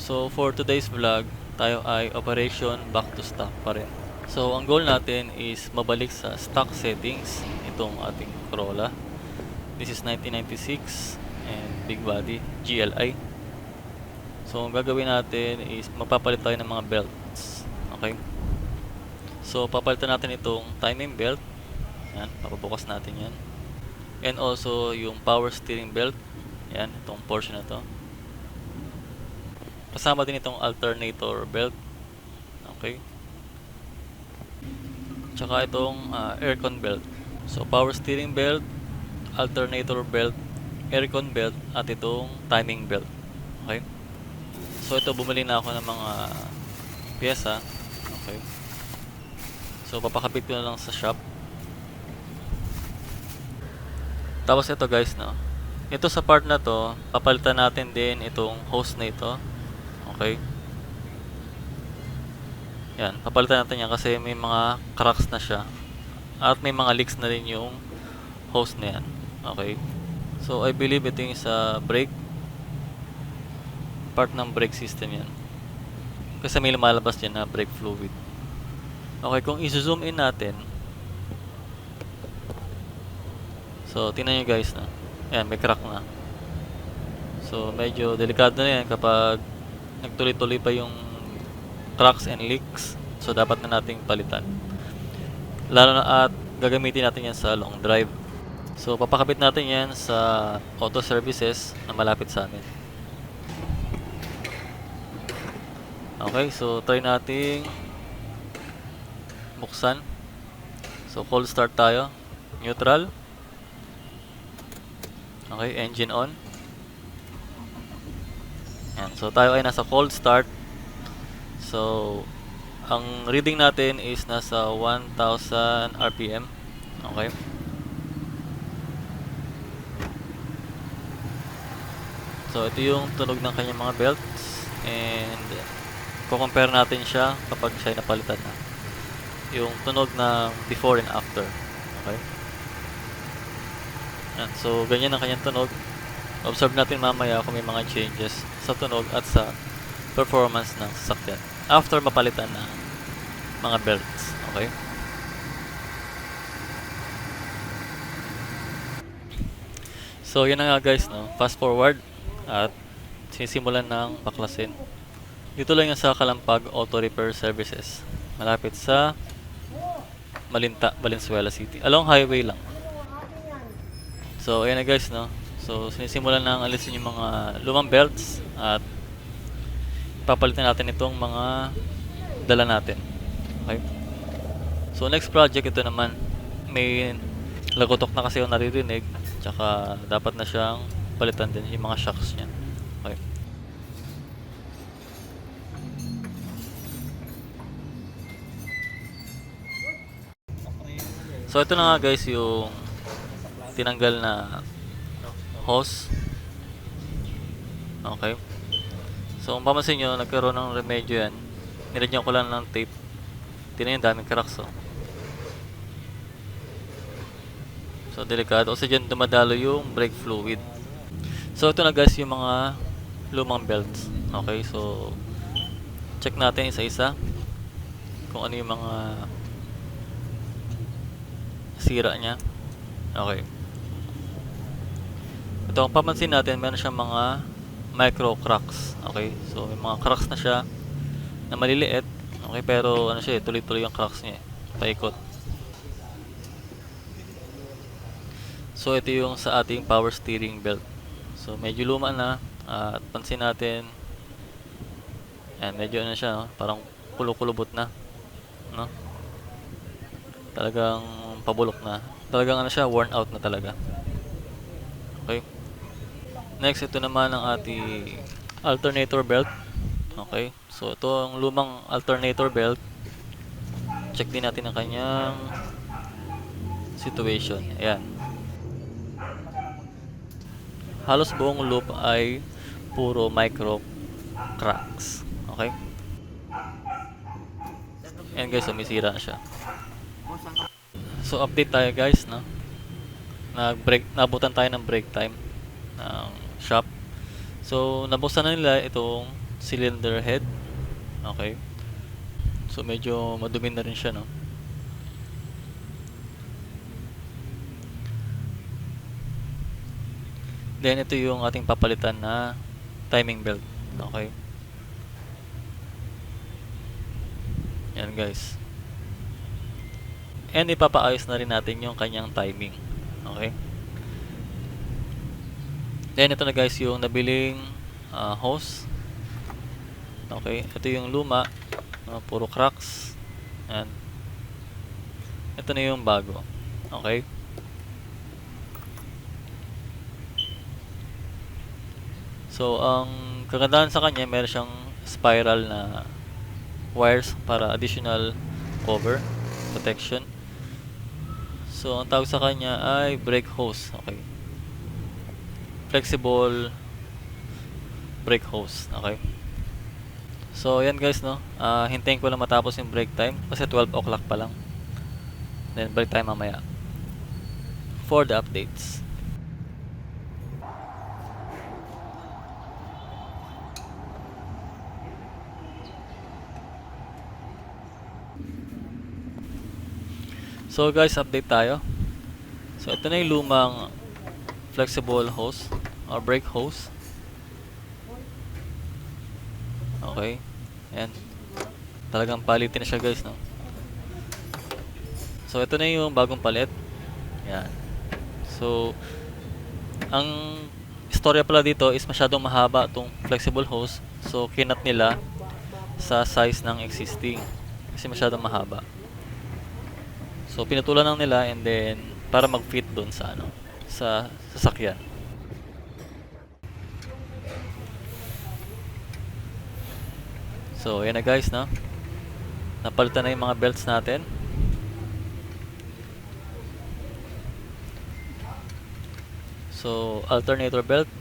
So for today's vlog, tayo ay operation back to stock pa rin. So ang goal natin is mabalik sa stock settings itong ating Corolla. This is 1996 and big body GLI. So ang gagawin natin is magpapalit tayo ng mga belts. Okay? So papalitan natin itong timing belt. Yan, papabukas natin yan. And also yung power steering belt. Yan, itong portion na to. Kasama din itong alternator belt. Okay. Tsaka itong aircon belt. So power steering belt, alternator belt, aircon belt, at itong timing belt. Okay. So ito, bumili na ako ng mga pyesa. Okay. So papakabit ko na lang sa shop. Tapos ito guys, no. Ito sa part na to, papalitan natin din itong hose na ito. Okay. Yan, papalitan natin yan kasi may mga cracks na siya. At may mga leaks na rin yung hose na yan. Okay. So I believe ito yung sa brake. Part ng brake system yan. Kasi may lumalabas dyan na brake fluid. Okay, kung i-zoom in natin. So tingnan nyo guys na. Ayan, may crack na. So medyo delikado na yan kapag nagtuloy-tuloy pa yung cracks and leaks. So dapat na nating palitan. Lalo na at gagamitin natin yan sa long drive. So papakabit natin yan sa auto services na malapit sa amin. Okay, so try nating buksan. So cold start tayo. Neutral. Okay, engine on. Yan. So tayo ay nasa cold start. So ang reading natin is nasa 1000 RPM. Okay. So ito yung tunog ng kanyang mga belts and ko-compare natin siya kapag siya ay napalitan na. Yung tunog ng before and after. Okay. Yan. So ganyan ang kanyang tunog. Observe natin mamaya kung may mga changes sa tunog at sa performance ng sasakyan after mapalitan na mga belts. Okay? So yun na nga guys, no? Fast forward at sinisimulan ng baklasin. Dito lang yan sa Kalampag Auto Repair Services. Malapit sa Malinta, Valenzuela City. Along highway lang. So ayan na guys, no? So sinisimulan na alisin yung mga lumang belts at papalitan natin itong mga dala natin. Okay. So next project ito naman, may lagotok na kasi yung naririnig, tsaka dapat na siyang palitan din yung mga shocks niya. Okay. So ito na nga guys yung tinanggal na hose. Okay. So kung pamansin nyo, nagkaroon ng remedyo yan. Nilagyan ko lang ng tape. Tingnan yung daming cracks, oh. So delikado kasi dyan dumadalo yung brake fluid. So ito na guys yung mga lumang belts. Okay, so check natin isa-isa kung ano yung mga sira nya. Okay. Ito, kung pamansin natin, meron siyang mga micro cracks. Okay, so may mga cracks na siya na maliliit. Okay, pero ano siya, tuloy-tuloy yung cracks niya, paikot. So ito yung sa ating power steering belt. So medyo luma na at pansin natin, medyo ano siya, no? Parang kulubot na, no? Talagang pabulok na. Talagang ano siya, worn out na talaga. Okay. Next, ito naman ang ating alternator belt. Okay. So ito ang lumang alternator belt. Check din natin ang kanyang situation. Ayan. Halos buong loop ay puro micro cracks. Okay. Ayan guys, sumisira na siya. So update tayo guys, no? Nabutan tayo ng break time ng shop. So nabuksan na nila itong cylinder head. Okay. So medyo madumi na rin siya, no? Then ito yung ating papalitan na timing belt. Okay. Yan guys. And ipapaayos na rin natin yung kanyang timing. Okay. Then ito na guys yung nabiling hose. Okay. Ito yung luma. Puro cracks. Yan. Ito na yung bago. Okay. So, ang kagandahan sa kanya, meron siyang spiral na wires para additional cover, protection. So, ang tawag sa kanya ay brake hose. Okay. Flexible brake hose. Okay. So, yan guys, no. Hintayin ko lang matapos yung break time kasi 12 o'clock pa lang. Then, break time mamaya for the updates. So guys, update tayo. So ito na yung lumang flexible hose or brake hose. Okay. Ayan. Talagang palitin na siya guys, no? So ito na yung bagong palit. Ayan. So ang istorya pala dito is masyadong mahaba itong flexible hose. So kinat nila sa size ng existing kasi masyadong mahaba. So pinutulan lang nila and then para mag-fit doon sa sa sasakyan. So ayan na guys, no. Napalitan na yung mga belts natin. So alternator belt.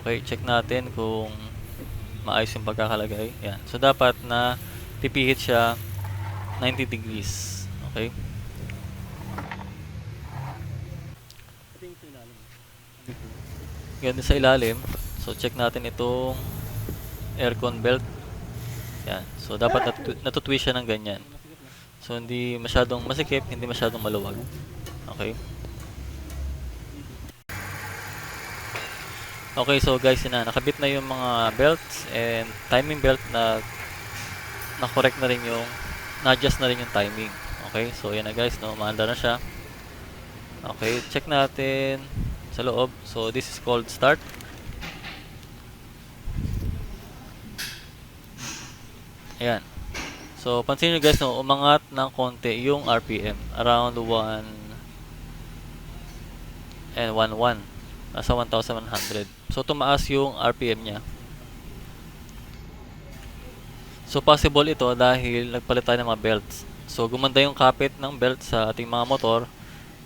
Okay, check natin kung maayos yung pagkakalagay. Yan. So dapat na pipihit siya 90 degrees. Okay. Ganun sa ilalim. So check natin itong aircon belt. Yan. So dapat natutwist siya ng ganyan. So hindi masyadong masikip, hindi masyadong maluwag. Okay. Okay, so guys, nakabit na yung mga belts and timing belt na correct na rin yung na-adjust na rin yung timing. Okay, so yan na guys, no, maanda na siya. Okay, check natin sa loob. So this is called start. Ayan. So pansin nyo guys, no, umangat ng konti yung RPM, around 1 and 1.1, nasa 1,100. So tumaas yung RPM niya. So possible ito dahil nagpalit tayo ng mga belts. So gumanda yung kapit ng belt sa ating mga motor,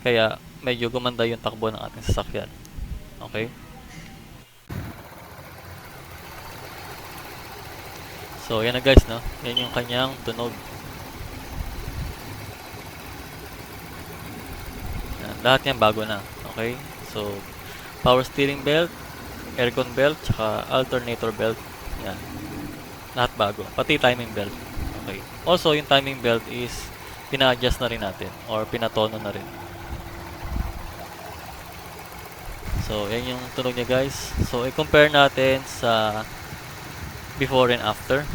kaya medyo gumanda yung takbo ng ating sasakyan. Okay? So yan na guys, no. Yan yung kanyang tunog. Yan, lahat yan bago na. Okay? So power steering belt, aircon belt, tsaka alternator belt. Yan. Lahat bago. Pati timing belt. Okay. Also, yung timing belt is pina-adjust na rin natin or pinatono na rin. So, yan yung tunog niya guys. So, i-compare natin sa before and after.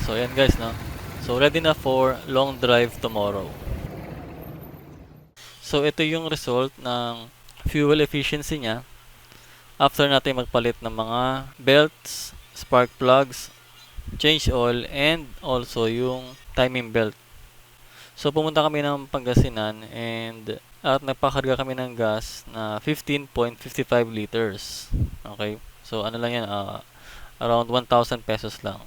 So, yan guys, no. So, ready na for long drive tomorrow. So, ito yung result ng fuel efficiency niya after natin magpalit ng mga belts, spark plugs, change oil, and also yung timing belt. So pumunta kami ng Pangasinan at nagpakarga kami ng gas na 15.55 liters. Okay? So ano lang yan, around 1,000 pesos lang.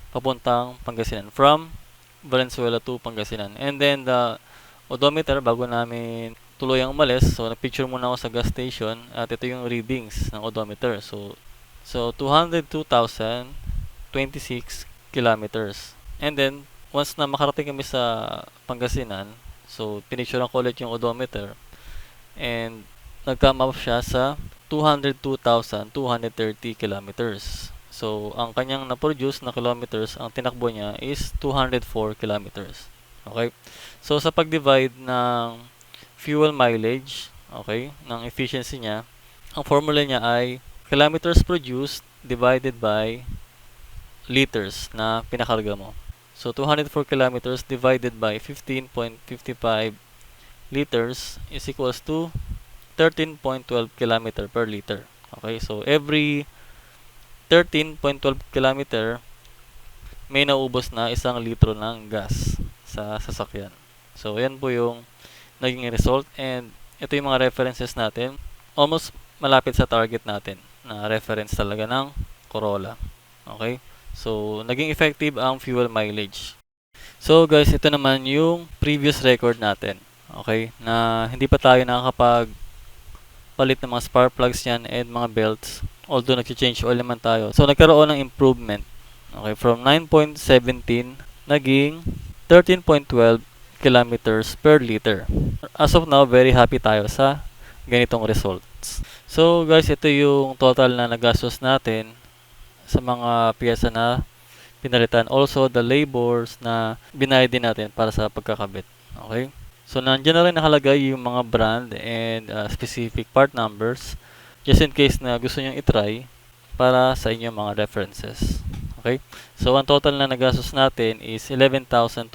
Papuntang Pangasinan from Valenzuela to Pangasinan. And then the odometer, bago namin tuluyang umalis, so nagpicture muna ako sa gas station at ito yung readings ng odometer. So 202,026 kilometers. And then once na makarating kami sa Pangasinan, so pinicturean ko ulit yung odometer and nag-come up siya sa 202,230 kilometers. So ang kanyang na-produce na kilometers, ang tinakbo niya is 204 kilometers. Okay? So sa pag-divide ng fuel mileage, okay, ng efficiency niya, ang formula niya ay kilometers produced divided by liters na pinakarga mo. So 204 kilometers divided by 15.55 liters is equals to 13.12 kilometer per liter. Okay, so every 13.12 kilometer may naubos na 1 litro ng gas sa sasakyan. So yan po yung naging result, and ito yung mga references natin. Almost malapit sa target natin na reference talaga ng Corolla. Okay? So, naging effective ang fuel mileage. So guys, ito naman yung previous record natin. Okay? Na hindi pa tayo nakakapagpalit ng mga spark plugs yan and mga belts. Although nag-change oil naman tayo. So nagkaroon ng improvement. Okay? From 9.17 naging 13.12 kilometers per liter. As of now, very happy tayo sa ganitong results. So guys, ito yung total na nagastos natin sa mga piyesa na pinalitan. Also, the labors na binayad din natin para sa pagkakabit. Okay? So, nandiyan na rin nakalagay yung mga brand and specific part numbers just in case na gusto nyo itry para sa inyong mga references. Okay? So, ang total na nagastos natin is 11,235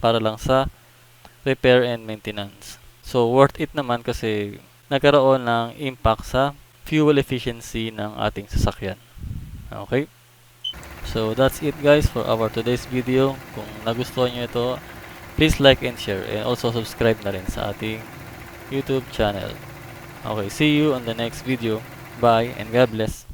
para lang sa repair and maintenance. So, worth it naman kasi nagkaroon ng impact sa fuel efficiency ng ating sasakyan. Okay? So that's it guys for our today's video. Kung nagustuhan nyo ito, please like and share, and also subscribe na rin sa ating YouTube channel. Okay, see you on the next video. Bye and God bless.